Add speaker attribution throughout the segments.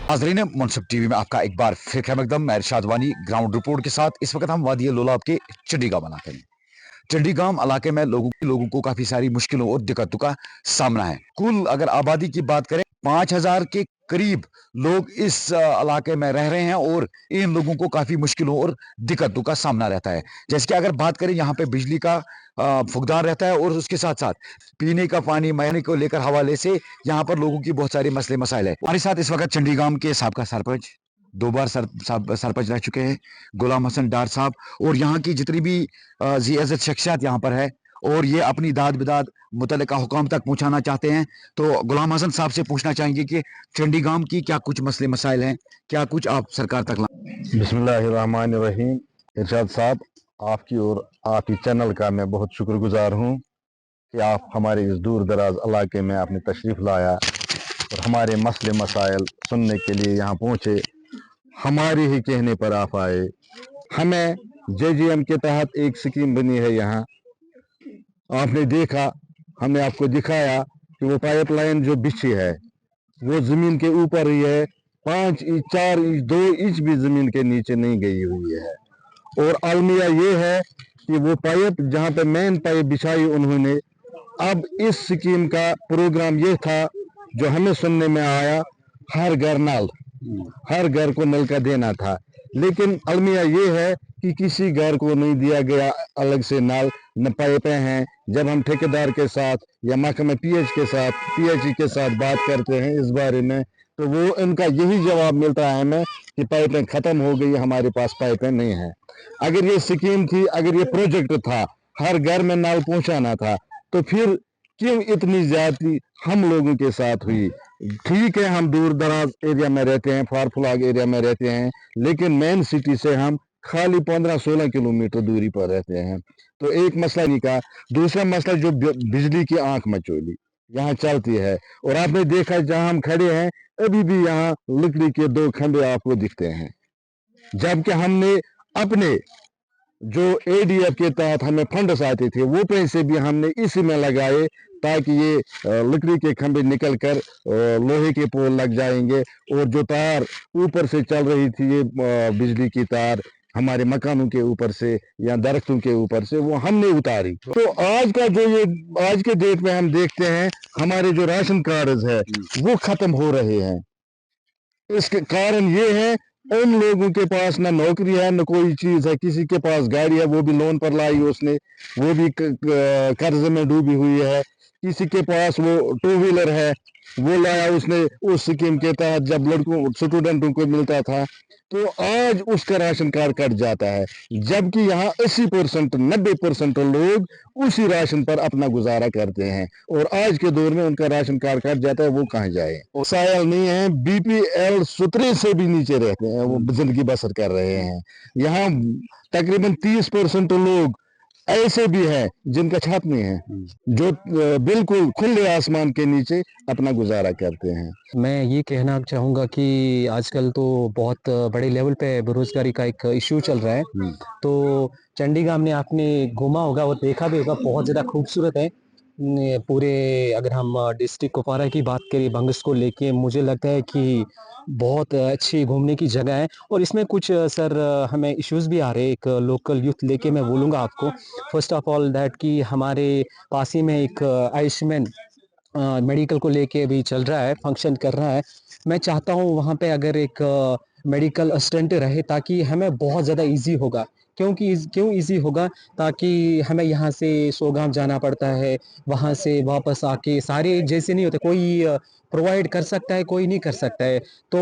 Speaker 1: नाज़रीन, मुनसिफ टीवी में आपका एक बार फिर खैर मकदम। मैं इरशाद वानी ग्राउंड रिपोर्ट के साथ इस वक्त हम वादी लोलाब के चंडीगाम इलाके में। चंडीगाम इलाके में लोगों को काफी सारी मुश्किलों और दिक्कतों का सामना है। कुल अगर आबादी की बात करें 5,000 के करीब लोग इस इलाके में रह रहे हैं और इन लोगों को काफी मुश्किलों और दिक्कतों का सामना रहता है। जैसे कि अगर बात करें यहाँ पे बिजली का फुकदान रहता है और उसके साथ साथ पीने का पानी मैने को लेकर हवाले से यहाँ पर लोगों की बहुत सारी मसले मसाइल है। हमारे साथ इस वक्त चंडीगाम के साबका सरपंच, 2 बार सरपंच रह चुके हैं, गुलाम हसन डार साहब, और यहाँ की जितनी भी जी इज्जत शख्सियत यहाँ पर है और ये अपनी दाद बिदाद मुतल्लिका हुकाम तक पहुँचाना चाहते हैं। तो गुलाम हसन साहब से पूछना चाहेंगे कि चंडीगाम की क्या कुछ मसले मसाइल हैं, क्या कुछ आप सरकार तक
Speaker 2: बिस्मिल्लाहिर्रहमानिर्रहीम। इरशाद साहब, आपकी और आपकी चैनल का मैं बहुत शुक्रगुजार हूँ कि आप हमारे इस दूर दराज इलाके में आपने तशरीफ़ लाया और हमारे मसले मसाइल सुनने के लिए यहाँ पहुँचे। हमारे ही कहने पर आप आए। हमें JGM के तहत एक स्कीम बनी है यहाँ, आपने देखा, हमने आपको दिखाया कि वो पाइपलाइन जो बिछी है वो ज़मीन के ऊपर ही है, 5 इंच 4 इंच 2 इंच भी ज़मीन के नीचे नहीं गई हुई है। और अलमिया ये है कि वो पाइप जहाँ पे मेन पाइप बिछाई उन्होंने, अब इस स्कीम का प्रोग्राम ये था जो हमें सुनने में आया, हर घर नल, हर घर को नल का देना था। लेकिन अलमिया ये है कि किसी घर को नहीं दिया गया अलग से नल, न पाइपें हैं। जब हम ठेकेदार के साथ या महकमे PHE के साथ बात करते हैं इस बारे में, तो वो इनका यही जवाब मिलता है हमें कि पाइपें ख़त्म हो गई, हमारे पास पाइपें नहीं हैं। अगर ये स्कीम थी, अगर ये प्रोजेक्ट था, हर घर में नल पहुंचाना था, तो फिर क्यों इतनी ज्यादती हम लोगों के साथ हुई? ठीक है, हम दूर दराज एरिया में रहते हैं, फार फ्लॉग एरिया में रहते हैं, लेकिन मेन सिटी से हम खाली 15-16 किलोमीटर दूरी पर रहते हैं। तो एक मसला नहीं का। दूसरा मसला जो बिजली की आंख मचोली यहाँ चलती है, और आपने देखा जहां हम खड़े हैं अभी भी यहाँ लकड़ी के 2 खंभे आपको दिखते हैं, जबकि हमने अपने जो ADF के तहत हमें फंड्स आते थे वो पैसे भी हमने इसी में लगाए ताकि ये लकड़ी के खंभे निकल कर लोहे के पोल लग जाएंगे, और जो तार ऊपर से चल रही थी ये बिजली की तार हमारे मकानों के ऊपर से या दरख्तों के ऊपर से, वो हमने उतारी। तो आज का जो ये आज के डेट में हम देखते हैं हमारे जो राशन कार्ड है वो खत्म हो रहे हैं। इसके कारण ये है उन लोगों के पास ना नौकरी है न कोई चीज है। किसी के पास गाड़ी है वो भी लोन पर लाई उसने, वो भी कर्ज में डूबी हुई है। किसी के पास वो 2 व्हीलर है वो लाया उसने उस स्कीम के तहत जब लड़कों स्टूडेंटों को मिलता था, तो आज उसका राशन कार्ड कट जाता है, जबकि यहाँ 80% 90% लोग उसी राशन पर अपना गुजारा करते हैं, और आज के दौर में उनका राशन कार्ड कट जाता है, वो कहाँ जाए? सायल नहीं है, BPL सुतरे से भी नीचे रहते हैं, वो जिंदगी बसर कर रहे हैं। यहाँ तकरीबन 30% लोग ऐसे भी हैं जिनका छत नहीं है, जो बिल्कुल खुले आसमान के नीचे अपना गुजारा करते हैं।
Speaker 3: मैं ये कहना चाहूँगा कि आजकल तो बहुत बड़े लेवल पे बेरोजगारी का एक इश्यू चल रहा है। तो चंडीगढ़ में आपने घूमा होगा और देखा भी होगा, बहुत ज़्यादा खूबसूरत है। पूरे अगर हम डिस्ट्रिक्ट कुपवारा की बात करें बंगस को लेके, मुझे लगता है कि बहुत अच्छी घूमने की जगह है। और इसमें कुछ सर हमें इश्यूज़ भी आ रहे हैं, एक लोकल यूथ लेके मैं बोलूँगा आपको। फर्स्ट ऑफ ऑल दैट कि हमारे पास ही में एक आयुष्मान मेडिकल को लेके भी चल रहा है, फंक्शन कर रहा है। मैं चाहता हूँ वहाँ पे अगर एक मेडिकल असिस्टेंट रहे ताकि हमें बहुत ज़्यादा इजी होगा। क्यों इजी होगा? ताकि हमें यहाँ से सोगाम जाना पड़ता है, वहाँ से वापस आके सारे जैसे नहीं होते, कोई प्रोवाइड कर सकता है, कोई नहीं कर सकता है। तो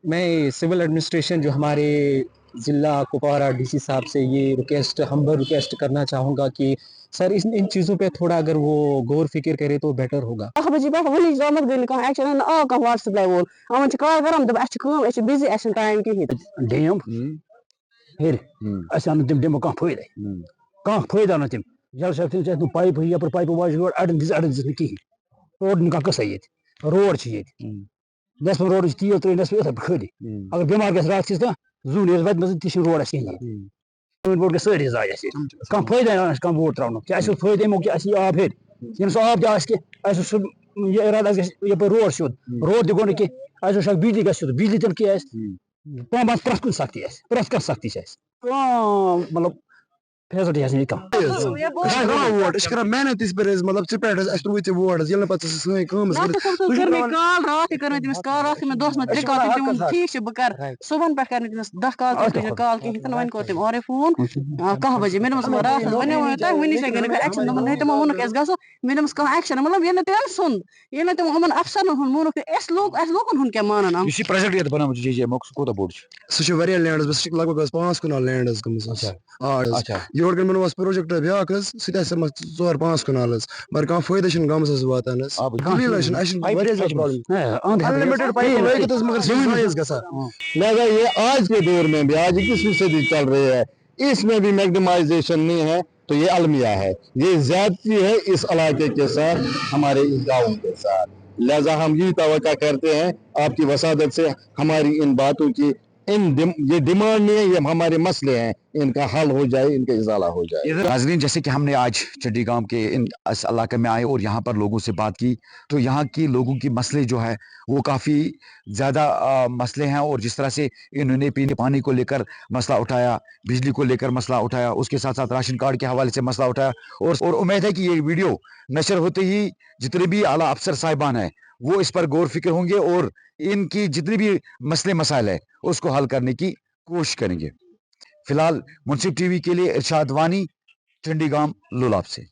Speaker 3: मैं सिविल एडमिनिस्ट्रेशन जो हमारे ज़िला कुपवारा DC साहब से ये हम्बल रिक्वेस्ट करना चाहूँगा कि सर इन चीज़ों पे थोड़ा अगर वो गौर फिक्र करे तो बेटर होगा।
Speaker 4: पाइप पाइप रोड नस रोड तील त्रे नस खाली अगर बेमार गस रात जू रोड वोट के सारी जाय कम फायदा कम वोट त्रावन क्या फायदे मो क्या आब हेर सो आब सह ये इरादा ये रोड शुद्ध रोड दिगो न कि बिजली गो बिजली तन क्या प्रत कुछ सख्ती प्रत सख्ती मतलब फेसिलिटी कम
Speaker 5: वोट मेहनत मतलब त्रुत वोट ये पे सी कम
Speaker 6: काल रात कर काल रात मैं दोस मे काल ठीक बह कर सुबह पे कर 10 काल कहें वन कोर तम और फोन 10 बजे मे रात वन एक्शन तमो वोनक गो मे कह एक्शन मतलब ये तम सुन ये तम हम अफसर वोनक लोकन हूं क्या मानन
Speaker 1: प्रोजेक्ट ये बनाम कोता बोर्ड
Speaker 5: सह लैंड लगभग 5 कनाल लैंड गई योर गन मन प्रोजेक्ट ब्या सह 4-5 कनाल मगर कह फायदा गामस वातान
Speaker 2: लिहाजा ये आज के दौर में भी आज 21वीं सदी चल रही है, इसमें भी मैग्नेमाइजेशन नहीं है तो ये अलमिया है, ये ज्यादती है इस इलाके के साथ, हमारे इस गाँव के साथ। लिहाजा हम यही तवक्का करते हैं आपकी वसादत से हमारी इन बातों की ये डिमांड नहीं है, ये हमारे मसले हैं, इनका हल हो जाए, इनका इजाला हो जाए।
Speaker 1: नाज़रीन, जैसे कि हमने आज चड्डी गांव के इस इलाके में आए और यहाँ पर लोगों से बात की तो यहाँ की लोगों की मसले जो है वो काफ़ी ज़्यादा मसले हैं और जिस तरह से इन्होंने पीने पानी को लेकर मसला उठाया, बिजली को लेकर मसला उठाया, उसके साथ साथ राशन कार्ड के हवाले से मसला उठाया और उम्मीद है कि ये वीडियो नशर होते ही जितने भी आला अफसर साहिबान हैं वो इस पर गौर फिक्र होंगे और इनकी जितनी भी मसले मसाइल है उसको हल करने की कोशिश करेंगे। फिलहाल मुंसिफ टीवी के लिए इरशाद वानी, चंडीगाम लोलाब से।